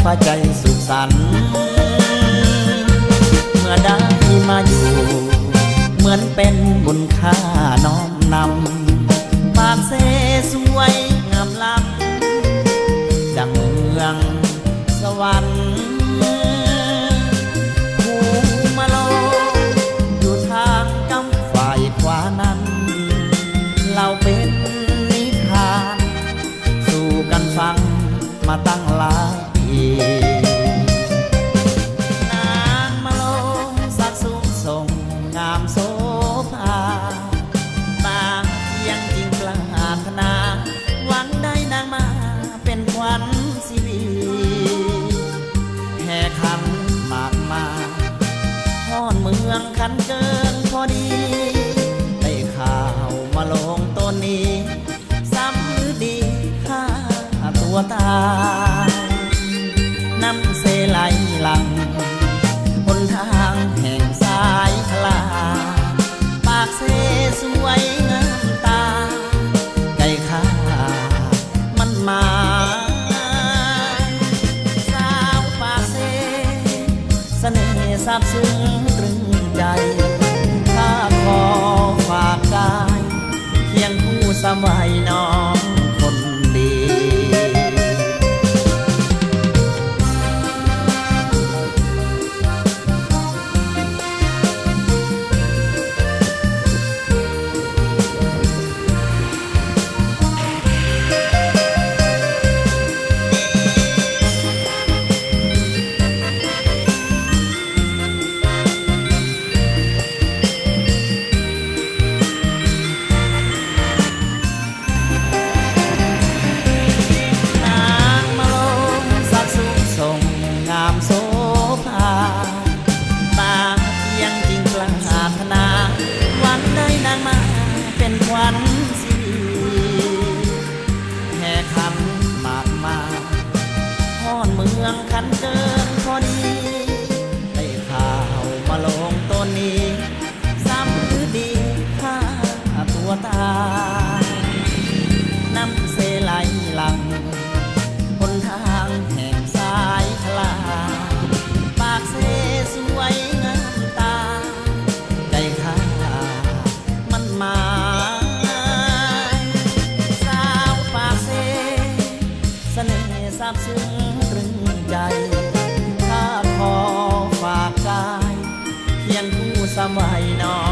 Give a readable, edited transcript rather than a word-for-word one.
พาใจสุขสันต์เมื่อได้มาอยู่เหมือนเป็นบุญค่าน้อมนำปากเสสวยงามล้ำดังเมืองสวรรค์ภูมาโลอยู่ทางกำฝ่ายขวานั้นเราเป็นนิทานสู่กันฟังมาตั้งหลายปีนางมาลงสักสูงส่งงามโสภาบางยังจริงปรารถนาหวังได้นางมาเป็นขวัญชีวีแห่คันมากมาฮ้อนเมืองคันเกินพอดีได้ข่าวมาลงต้นนี้ซ้ำหรือดีค่าตัวตายน้ำเสไหลหลังบนทางแห่งสายคลาปากเสสวยงามตาไก่ข้ามันมาสาวปากเสเสน่ห์ซาบซึ้งตรึงใจข้าขอฝากกายเคียงคู่สมัยน้องคนดีโสภาบางยังจริงปรารถนาหวังได้นางมาเป็นขวัญชีแห่คันมากมาฮ้อนเมืองคันเกินพอดีได้ข่าวมาลงต้นนี้ซ้ำหรือดีค่าตัวตายน้ำเสไหลหลังบนทางแห่งสายคลาปากเสสวยงามตาใจข้ามันหมายสาวปากเสเสน่ห์ซาบซึ้งตรึงใจข้าขอฝากกายเคียงคู่สมัยน้อง